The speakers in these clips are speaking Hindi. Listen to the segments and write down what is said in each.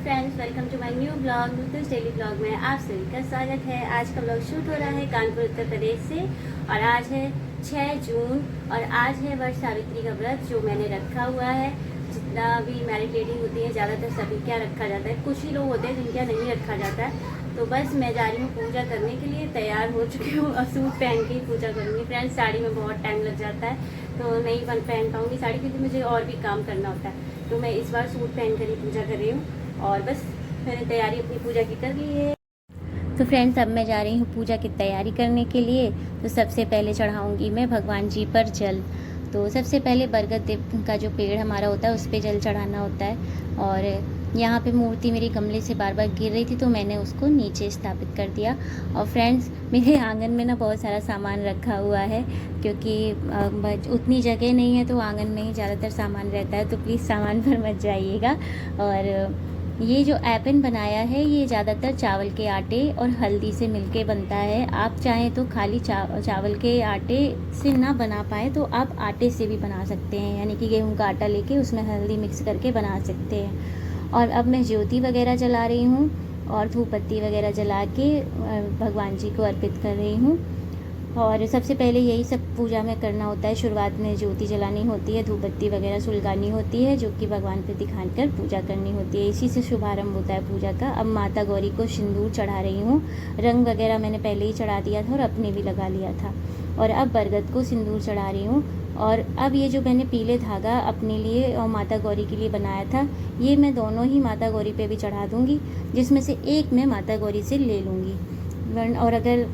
Friends, welcome to my new blog नुतुस डेली ब्लॉग में आप सभी का स्वागत है। आज का ब्लॉग शूट हो रहा है कानपुर उत्तर प्रदेश से और आज है 6 जून और आज है वर्ष सावित्री का व्रत जो मैंने रखा हुआ है। जितना भी मैरिड लेडी होती है ज़्यादातर सभी क्या रखा जाता है, कुछ ही लोग होते हैं जिनका नहीं रखा जाता है। तो बस मैं जा रही हूँ पूजा करने के लिए, तैयार हो चुकी हूँ और सूट पहन के ही पूजा करूँगी। फ्रेंड्स, साड़ी में बहुत टाइम लग जाता है तो नहीं पहन पाऊँगी साड़ी, क्योंकि मुझे और भी काम करना होता है। तो मैं इस बार सूट पहन कर ही पूजा कर रही हूँ और बस मैंने तैयारी अपनी पूजा की कर ली है। तो फ्रेंड्स, अब मैं जा रही हूँ पूजा की तैयारी करने के लिए। तो सबसे पहले चढ़ाऊँगी मैं भगवान जी पर जल। तो सबसे पहले बरगद का जो पेड़ हमारा होता है उस पर जल चढ़ाना होता है। और यहाँ पे मूर्ति मेरी गमले से बार बार गिर रही थी तो मैंने उसको नीचे स्थापित कर दिया। और फ्रेंड्स, मेरे आंगन में ना बहुत सारा सामान रखा हुआ है, क्योंकि उतनी जगह नहीं है तो आंगन में ही ज़्यादातर सामान रहता है। तो प्लीज़ सामान पर मत जाइएगा। और ये जो एपन बनाया है ये ज़्यादातर चावल के आटे और हल्दी से मिलके बनता है। आप चाहें तो खाली चावल के आटे से ना बना पाए तो आप आटे से भी बना सकते हैं, यानी कि गेहूं का आटा लेके उसमें हल्दी मिक्स करके बना सकते हैं। और अब मैं ज्योति वगैरह जला रही हूँ और धूप बत्ती वगैरह जला के भगवान जी को अर्पित कर रही हूँ। और सबसे पहले यही सब पूजा में करना होता है। शुरुआत में ज्योति जलानी होती है, धूप बत्ती वगैरह सुलगानी होती है, जो कि भगवान पे दिखाकर पूजा करनी होती है। इसी से शुभारंभ होता है पूजा का। अब माता गौरी को सिंदूर चढ़ा रही हूँ। रंग वगैरह मैंने पहले ही चढ़ा दिया था और अपने भी लगा लिया था। और अब बरगद को सिंदूर चढ़ा रही हूँ। और अब ये जो मैंने पीले धागा अपने लिए और माता गौरी के लिए बनाया था, ये मैं दोनों ही माता गौरी पे भी चढ़ा दूँगी, जिसमें से एक मैं माता गौरी से ले लूँगी। और अगर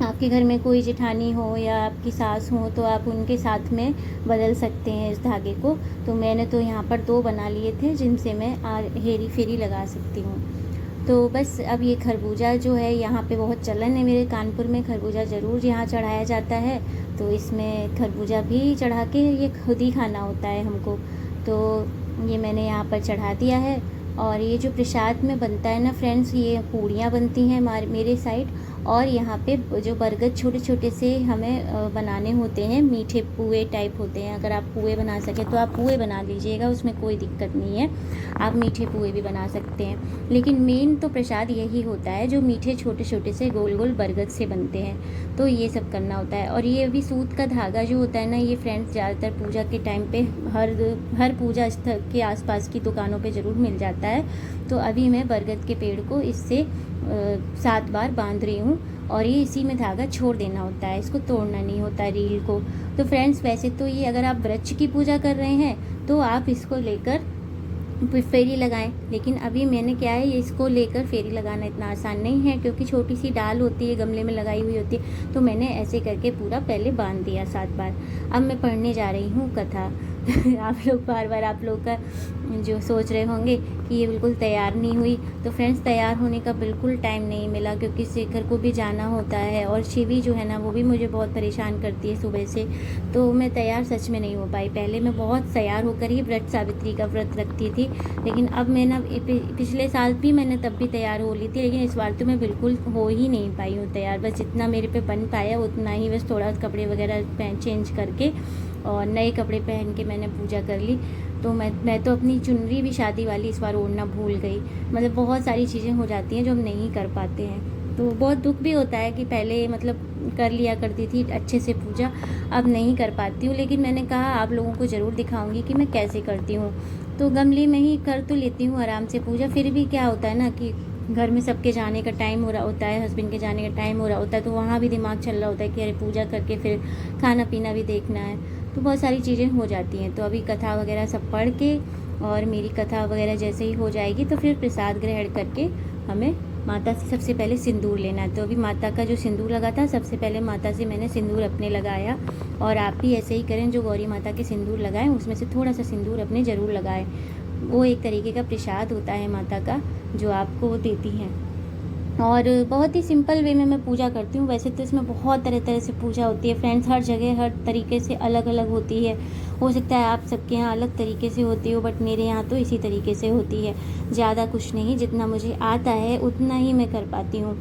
आपके घर में कोई जेठानी हो या आपकी सास हो तो आप उनके साथ में बदल सकते हैं इस धागे को। तो मैंने तो यहाँ पर 2 बना लिए थे जिनसे मैं हेरी फेरी लगा सकती हूँ। तो बस अब ये खरबूजा जो है, यहाँ पे बहुत चलन है मेरे कानपुर में, खरबूजा ज़रूर यहाँ चढ़ाया जाता है। तो इसमें खरबूजा भी चढ़ा के ये खुद ही खाना होता है हमको। तो ये मैंने यहाँ पर चढ़ा दिया है। और ये जो प्रसाद में बनता है ना फ्रेंड्स, ये पूड़ियाँ बनती हैं मेरे साइड। और यहाँ पे जो बरगद छोटे छोटे से हमें बनाने होते हैं, मीठे पुए टाइप होते हैं। अगर आप पुए बना सकें तो आप पुए बना लीजिएगा, उसमें कोई दिक्कत नहीं है। आप मीठे पुए भी बना सकते हैं, लेकिन मेन तो प्रसाद यही होता है जो मीठे छोटे छोटे से गोल गोल बरगद से बनते हैं। तो ये सब करना होता है। और ये भी सूत का धागा जो होता है ना, ये फ्रेंड्स ज़्यादातर पूजा के टाइम पे हर पूजा स्थल के आसपास की दुकानों पे ज़रूर मिल जाता है। तो अभी मैं बरगद के पेड़ को इससे 7 बार बांध रही हूँ और ये इसी में धागा छोड़ देना होता है, इसको तोड़ना नहीं होता रील को। तो फ्रेंड्स, वैसे तो ये अगर आप वृक्ष की पूजा कर रहे हैं तो आप इसको लेकर फेरी लगाएं, लेकिन अभी मैंने क्या है, ये इसको लेकर फेरी लगाना इतना आसान नहीं है, क्योंकि छोटी सी डाल होती है, गमले में लगाई हुई होती है। तो मैंने ऐसे करके पूरा पहले बांध दिया 7 बार। अब मैं पढ़ने जा रही हूँ कथा। आप लोग बार बार आप लोग का जो सोच रहे होंगे कि ये बिल्कुल तैयार नहीं हुई, तो फ्रेंड्स तैयार होने का बिल्कुल टाइम नहीं मिला, क्योंकि शेखर को भी जाना होता है और शिवी जो है ना वो भी मुझे बहुत परेशान करती है सुबह से। तो मैं तैयार सच में नहीं हो पाई। पहले मैं बहुत तैयार होकर ही व्रत सावित्री का व्रत रखती थी, लेकिन अब मैं ना पिछले साल भी मैंने तब भी तैयार हो ली थी, लेकिन इस बार तो मैं बिल्कुल हो ही नहीं पाई हूँ तैयार। बस जितना मेरे पे बन पाया उतना ही, बस थोड़ा कपड़े वगैरह चेंज करके और नए कपड़े पहन के मैंने पूजा कर ली। तो मैं तो अपनी चुनरी भी शादी वाली इस बार ओढ़ना भूल गई। मतलब बहुत सारी चीज़ें हो जाती हैं जो हम नहीं कर पाते हैं। तो बहुत दुख भी होता है कि पहले मतलब कर लिया करती थी अच्छे से पूजा, अब नहीं कर पाती हूँ। लेकिन मैंने कहा आप लोगों को ज़रूर दिखाऊंगी कि मैं कैसे करती हूँ। तो गमले में ही कर तो लेती हूँ आराम से पूजा, फिर भी क्या होता है ना कि घर में सबके जाने का टाइम हो रहा होता है, हस्बैंड के जाने का टाइम हो रहा होता है, तो वहाँ भी दिमाग चल रहा होता है कि अरे पूजा करके फिर खाना पीना भी देखना है। तो बहुत सारी चीज़ें हो जाती हैं। तो अभी कथा वगैरह सब पढ़ के और मेरी कथा वगैरह जैसे ही हो जाएगी तो फिर प्रसाद ग्रहण करके हमें माता से सबसे पहले सिंदूर लेना है। तो अभी माता का जो सिंदूर लगा था, सबसे पहले माता से मैंने सिंदूर अपने लगाया। और आप भी ऐसे ही करें, जो गौरी माता के सिंदूर लगाएं उसमें से थोड़ा सा सिंदूर अपने ज़रूर लगाएं। वो एक तरीके का प्रसाद होता है माता का जो आपको वो देती हैं। और बहुत ही सिंपल वे में मैं पूजा करती हूँ। वैसे तो इसमें बहुत तरह तरह से पूजा होती है फ्रेंड्स, हर जगह हर तरीके से अलग अलग होती है। हो सकता है आप सबके यहाँ अलग तरीके से होती हो, बट मेरे यहाँ तो इसी तरीके से होती है। ज़्यादा कुछ नहीं, जितना मुझे आता है उतना ही मैं कर पाती हूँ।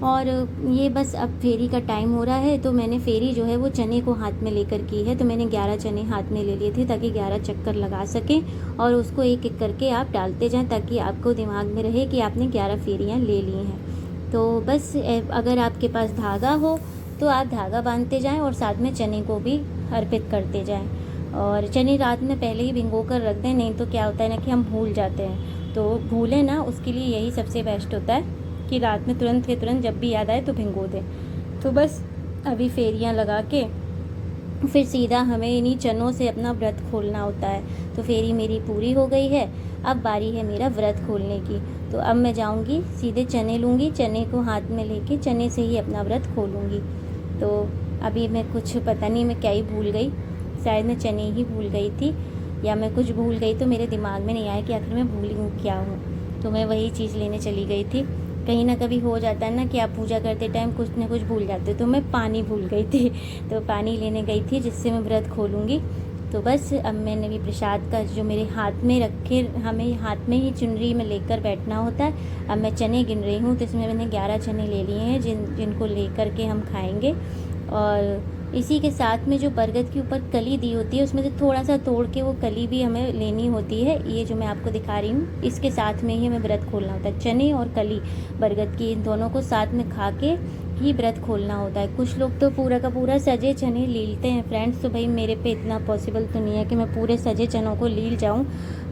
और ये बस अब फेरी का टाइम हो रहा है, तो मैंने फेरी जो है वो चने को हाथ में लेकर की है। तो मैंने 11 चने हाथ में ले लिए थे ताकि 11 चक्कर लगा सकें, और उसको एक एक करके आप डालते जाएं ताकि आपको दिमाग में रहे कि आपने 11 फेरियाँ ले ली हैं। तो बस अगर आपके पास धागा हो तो आप धागा बांधते जाएं और साथ में चने को भी अर्पित करते जाएं। और चने रात में पहले ही भिगो कर रख दें, नहीं तो क्या होता है ना कि हम भूल जाते हैं। तो भूलें ना, उसके लिए यही सबसे बेस्ट होता है कि रात में तुरंत के तुरंत जब भी याद आए तो भिगो दें। तो बस अभी फेरियां लगा के फिर सीधा हमें इन्हीं चनों से अपना व्रत खोलना होता है। तो फेरी मेरी पूरी हो गई है, अब बारी है मेरा व्रत खोलने की। तो अब मैं जाऊंगी सीधे चने लूँगी, चने को हाथ में लेके चने से ही अपना व्रत खोलूँगी। तो अभी मैं कुछ पता नहीं मैं क्या ही भूल गई, शायद मैं चने ही भूल गई थी या मैं कुछ भूल गई, तो मेरे दिमाग में नहीं आया कि आखिर मैं भूली हूँ क्या हूँ। तो मैं वही चीज़ लेने चली गई थी। कहीं ना कभी हो जाता है ना कि आप पूजा करते टाइम कुछ ना कुछ भूल जाते हो, तो मैं पानी भूल गई थी। तो पानी लेने गई थी जिससे मैं व्रत खोलूँगी। तो बस अब मैंने भी प्रसाद का जो मेरे हाथ में रखे, हमें हाथ में ही चुनरी में लेकर बैठना होता है। अब मैं चने गिन रही हूँ, तो इसमें मैंने 11 चने ले लिए हैं जिनको लेकर के हम खाएंगे। और इसी के साथ में जो बरगद के ऊपर कली दी होती है उसमें से थोड़ा सा तोड़ के वो कली भी हमें लेनी होती है। ये जो मैं आपको दिखा रही हूँ इसके साथ में ही हमें व्रत खोलना होता है। चने और कली बरगद की, इन दोनों को साथ में खा के ही व्रत खोलना होता है। कुछ लोग तो पूरा का पूरा सजे चने लीलते हैं फ्रेंड्स, तो भाई मेरे पे इतना पॉसिबल तो नहीं है कि मैं पूरे सजे चनों को लील जाऊँ।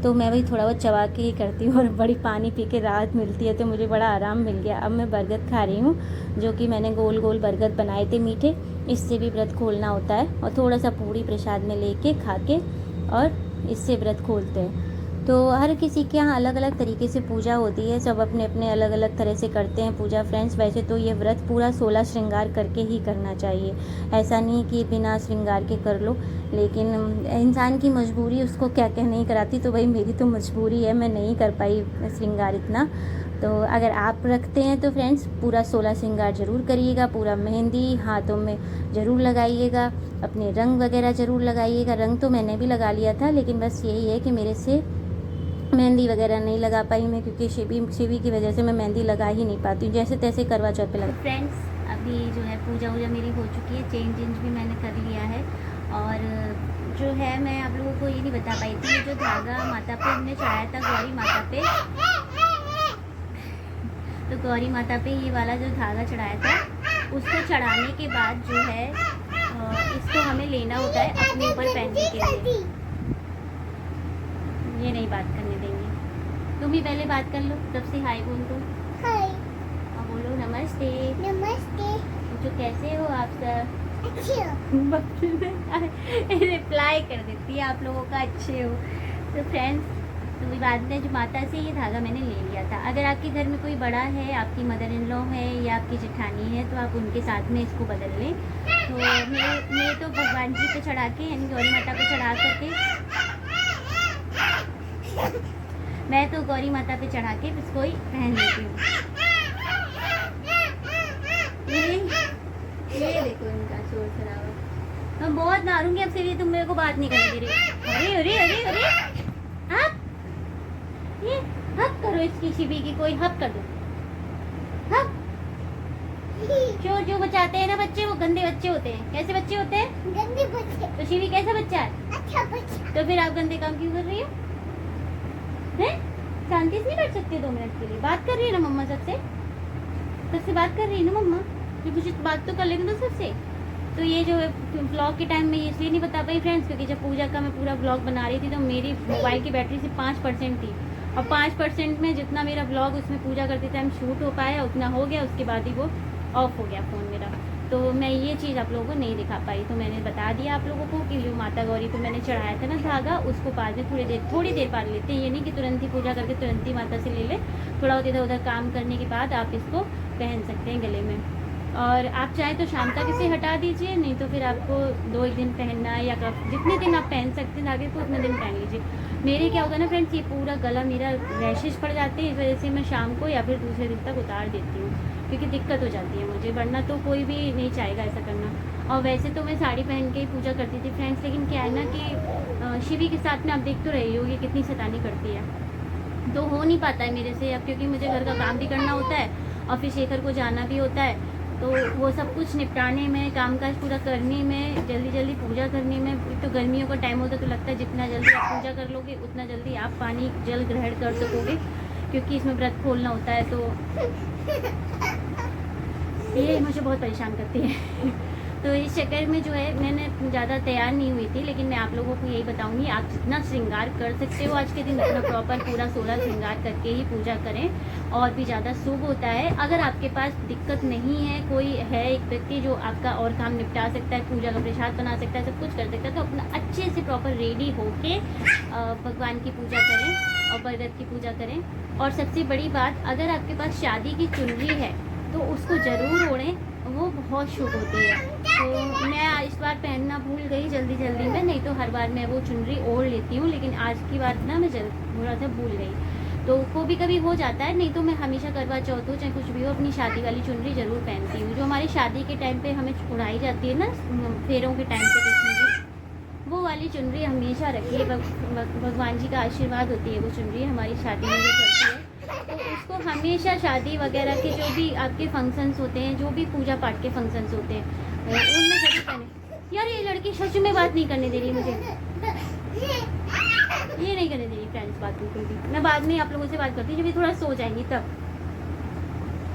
तो मैं वही थोड़ा बहुत चबा के ही करती हूँ और बड़ी पानी पी के राहत मिलती है, तो मुझे बड़ा आराम मिल गया। अब मैं बरगद खा रही हूँ, जो कि मैंने गोल गोल बरगद बनाए थे मीठे, इससे भी व्रत खोलना होता है। और थोड़ा सा पूरी प्रसाद में लेके खा के और इससे व्रत खोलते हैं। तो हर किसी के यहाँ अलग अलग तरीके से पूजा होती है, सब अपने अपने अलग अलग तरह से करते हैं पूजा फ्रेंड्स। वैसे तो ये व्रत पूरा 16 श्रृंगार करके ही करना चाहिए, ऐसा नहीं कि बिना श्रृंगार के कर लो, लेकिन इंसान की मजबूरी उसको क्या क्या नहीं कराती। तो भाई मेरी तो मजबूरी है, मैं नहीं कर पाई श्रृंगार इतना। तो अगर आप रखते हैं तो फ्रेंड्स पूरा 16 श्रृंगार ज़रूर करिएगा, पूरा मेहंदी हाथों में ज़रूर लगाइएगा, अपने रंग वगैरह ज़रूर लगाइएगा। रंग तो मैंने भी लगा लिया था, लेकिन बस यही है कि मेरे से मेहंदी वगैरह नहीं लगा पाई मैं, क्योंकि शिवी की वजह से मैं मेहंदी लगा ही नहीं पाती हूँ, जैसे तैसे करवा चौथ पे लगा। फ्रेंड्स अभी जो है पूजा वूजा मेरी हो चुकी है, चेंज भी मैंने कर लिया है। और जो है मैं आप लोगों को ये नहीं बता पाई थी, जो धागा माता पे हमने चढ़ाया था गौरी माता पे, तो गौरी माता पे ये वाला जो धागा चढ़ाया था, उसको चढ़ाने के बाद जो है इसको हमें लेना होता है अपने ऊपर पहनने के लिए। ये नहीं बात करने देंगे, तुम ही पहले बात कर लो, तब से हाय बोल दो। हाय। और बोलो नमस्ते। नमस्ते। तो कैसे हो आप सब? अच्छे। रिप्लाई कर देती है आप लोगों का अच्छे हो। तो फ्रेंड्स तो वही बात है, जो माता से ये धागा मैंने ले लिया था। अगर आपके घर में कोई बड़ा है, आपकी मदर इन लॉ है या आपकी जेठानी है, तो आप उनके साथ में इसको बदल लें। तो मैं तो भगवान जी पे चढ़ा के, यानी गौरी माता पे चढ़ा करके, मैं तो गौरी माता पे चढ़ा के इसको ही पहन लेती हूँ। ये देखो इनका शोर शराबा, मैं बहुत मारूंगी अब से, ये तुम मेरे को बात नहीं करने दे रहे। अरे अरे अरे अरे हप, ये हप करो इसकी शिवी की, कोई हप कर दो, हप। जो बचाते हैं ना बच्चे, वो गंदे बच्चे होते हैं। कैसे बच्चे होते हैं? गंदे बच्चे। तो शिवी कैसा बच्चा है? अच्छा बच्चा। तो फिर आप गंदे काम क्यों कर रही हो? हैं? शांति से नहीं बैठ सकते 2 मिनट के लिए? बात कर रही है ना मम्मा सबसे बात कर रही है ना मम्मा, तो कुछ बात तो कर लेते ना सबसे। तो ये जो ब्लॉग के टाइम में इसलिए नहीं बता पाई फ्रेंड्स, क्योंकि जब पूजा का मैं पूरा ब्लॉग बना रही थी तो मेरी मोबाइल की बैटरी सिर्फ 5% थी, और 5% में जितना मेरा ब्लॉग उसमें पूजा करते टाइम शूट हो पाया उतना हो गया, उसके बाद ही वो ऑफ हो गया फ़ोन मेरा। तो मैं ये चीज़ आप लोगों को नहीं दिखा पाई, तो मैंने बता दिया आप लोगों को कि जो माता गौरी को मैंने चढ़ाया था ना धागा, उसको बाद में थोड़ी देर बाद लेते हैं। ये नहीं कि तुरंत ही पूजा करके तुरंत ही माता से ले ले, थोड़ा बहुत इधर उधर काम करने के बाद आप इसको पहन सकते हैं गले में। और आप चाहें तो शाम तक इसे हटा दीजिए, नहीं तो फिर आपको 2 दिन पहनना है, या जितने दिन आप पहन सकते हैं धागे को उतने दिन पहन लीजिए। मेरे क्या होता है ना फ्रेंड्स, ये पूरा गला मेरा रैशेज पड़ जाते हैं, इस वजह से मैं शाम को या फिर दूसरे दिन तक उतार देती हूँ, क्योंकि दिक्कत हो जाती है मुझे, वरना तो कोई भी नहीं चाहेगा ऐसा करना। और वैसे तो मैं साड़ी पहन के ही पूजा करती थी फ्रेंड्स, लेकिन क्या है ना कि शिवी के साथ में आप देख तो रही हो ये कितनी शैतानी करती है, तो हो नहीं पाता है मेरे से अब, क्योंकि मुझे घर का काम भी करना होता है और फिर शेखर को जाना भी होता है, तो वो सब कुछ निपटाने में, कामकाज पूरा करने में, जल्दी जल्दी पूजा करने में। तो गर्मियों का टाइम होता है तो लगता है जितना जल्दी आप पूजा कर लोगे उतना जल्दी आप पानी जल ग्रहण कर सकोगे, क्योंकि इसमें व्रत खोलना होता है। तो ये मुझे बहुत परेशान करती है। तो इस चक्कर में जो है मैंने ज़्यादा तैयार नहीं हुई थी, लेकिन मैं आप लोगों को यही बताऊंगी, आप जितना श्रृंगार कर सकते हो आज के दिन अपना प्रॉपर पूरा 16 श्रृंगार करके ही पूजा करें, और भी ज़्यादा शुभ होता है। अगर आपके पास दिक्कत नहीं है, कोई है एक व्यक्ति जो आपका और काम निपटा सकता है, पूजा का प्रसाद बना सकता है, सब कुछ कर सकता है, तो अपना अच्छे से प्रॉपर रेडी होके भगवान की पूजा करें और व्रत की पूजा करें। और सबसे बड़ी बात, अगर आपके पास शादी की चुनरी है तो उसको ज़रूर ओढ़ें, वो बहुत शुभ होती है। तो मैं इस बार पहनना भूल गई जल्दी जल्दी में, नहीं तो हर बार मैं वो चुनरी ओढ़ लेती हूँ, लेकिन आज की बार ना मैं थोड़ा सा भूल गई। तो वो भी कभी हो जाता है, नहीं तो मैं हमेशा करवा चौथ हो चाहे कुछ भी हो अपनी शादी वाली चुनरी ज़रूर पहनती हूँ। जो हमारी शादी के टाइम पे हमें उड़ाई जाती है ना, फेरों के टाइम पे चुनरी, वो वाली चुनरी हमेशा रखिए। भगवान जी का आशीर्वाद होती है वो चुनरी हमारी शादी में जो चलती है, तो उसको हमेशा शादी वगैरह के जो भी आपके फंक्शंस होते हैं, जो भी पूजा पाठ के फंक्शंस होते हैं, उनमें जरूर पहने। यार ये लड़की सच में बात नहीं करने दे रही मुझे, ये नहीं करने दे रही फ्रेंड्स बात बिल्कुल भी। मैं बाद में आप लोगों से बात करती हूँ जब ये थोड़ा सो जाएंगी तब।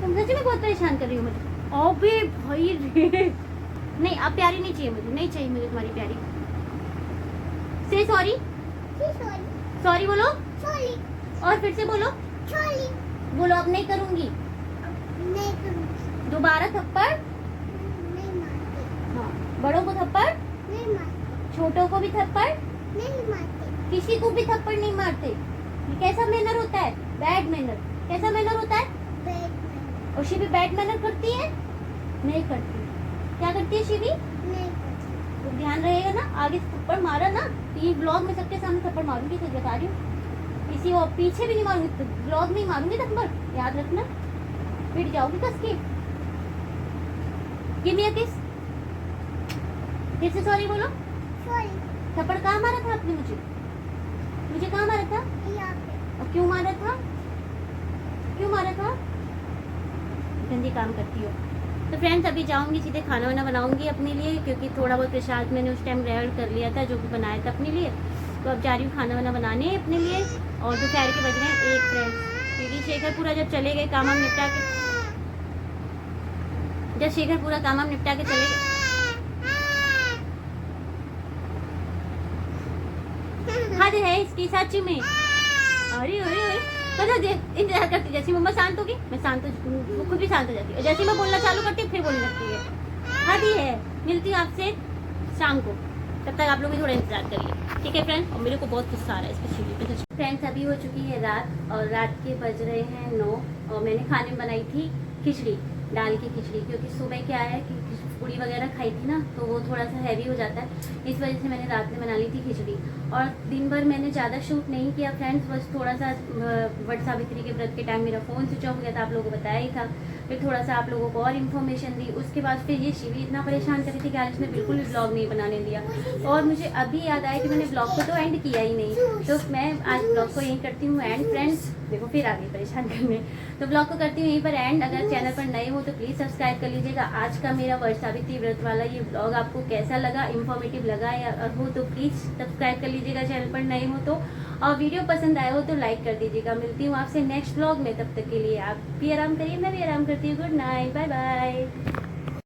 तुम सच में बहुत परेशान कर रही हो मुझे। अबे भाई रे, नहीं अब प्यारी नहीं चाहिए मुझे, नहीं चाहिए मुझे तुम्हारी प्यारी। से सॉरी, सॉरी बोलो, और फिर से बोलो, बोलो अब नहीं करूंगी, दोबारा थप्पड़। हाँ, बड़ों को थप्पड़ नहीं मारते, छोटों को भी थप्पड़ नहीं मारते, किसी को भी थप्पड़ नहीं मारते। ये कैसा मैनर होता है? Bad manner. कैसा मैनर होता है? Bad manner. और शिवी बैड मैनर करती है? नहीं करती। क्या करती है शिवी? नहीं करती। तो ध्यान रहेगा ना, आगे से थप्पड़ मारा ना तो ये ब्लॉग में सबके सामने थप्पड़ मारूंगी, तो बता रही हूँ, किसी और पीछे भी नहीं मारूंगी, तो ब्लॉग में ही मारूंगी थप्पड़, याद रखना, पिट जाओगी कस के। गिव मी अ किस। फिर से सॉरी बोलो। सॉरी। थप्पड़ कहाँ मारा था आपने मुझे? मुझे कहाँ मारा था? यहाँ पे। और क्यों मारा था? क्यों मारा था? गंदी काम करती हो। तो फ्रेंड्स अभी जाऊंगी सीधे खाना वाना बनाऊंगी अपने लिए, क्योंकि थोड़ा बहुत प्रसाद मैंने उस टाइम ग्रहण कर लिया था जो भी बनाया था अपने लिए। तो अब जा रही हूँ खाना वाना बनाने अपने लिए। और दोपहर के बज रहे हैं 1 फ्रेंड्स, क्योंकि शेखर पूरा जब चले गए काम हम निपटा के, जब शेखर पूरा काम हम निपटा के चले गए, हद है इसकी सच में। अरे अरे अरे पता इंतजार करती, जैसी मम्मा शांत होगी मैं शांत वो खुद भी शांत हो जाती है, जैसे मैं बोलना चालू करती हूँ फिर बोलने लगती है। हद ही है। मिलती हूँ आपसे शाम को, तब तक आप लोग भी थोड़ा इंतजार करिए, ठीक है फ्रेंड्स। और मेरे को बहुत गुस्सा आ रहा है इस पे। फ्रेंड्स अभी हो चुकी है रात, और रात के बज रहे हैं 9, और मैंने खाने में बनाई थी खिचड़ी, दाल की खिचड़ी, क्योंकि सुबह क्या है कि पूड़ी वगैरह खाई थी ना, तो वो थोड़ा सा हैवी हो जाता है, इस वजह से मैंने रात में बना ली थी खिचड़ी। और दिन भर मैंने ज़्यादा शूट नहीं किया फ्रेंड्स, बस थोड़ा सा वट सावित्री के व्रत के टाइम मेरा फ़ोन स्विच ऑफ हो गया था, आप लोगों को बताया ही था। फिर थोड़ा सा आप लोगों को और इन्फॉर्मेशन दी, उसके बाद फिर ये शिवी इतना परेशान कर रही थी कि आज इसने बिल्कुल भी ब्लॉग नहीं बनाने दिया। और मुझे अभी याद आया कि मैंने ब्लॉग को तो एंड किया ही नहीं, तो मैं आज ब्लॉग को यहीं करती हूँ एंड। फ्रेंड्स देखो फिर आ गई परेशान करने, तो ब्लॉग को करती हूँ यहीं पर एंड। अगर चैनल पर नए हो तो प्लीज़ सब्सक्राइब कर लीजिएगा। आज का मेरा वट सावित्री व्रत वाला ये ब्लॉग आपको कैसा लगा, इन्फॉर्मेटिव लगा या हो तो प्लीज़ सब्सक्राइब कर लीजिएगा चैनल पर नए हो तो, और वीडियो पसंद आया हो तो लाइक कर दीजिएगा। मिलती हूँ आपसे नेक्स्ट ब्लॉग में, तब तक के लिए आप भी आराम करिए, मैं भी आराम करती हूँ। Good night, bye bye.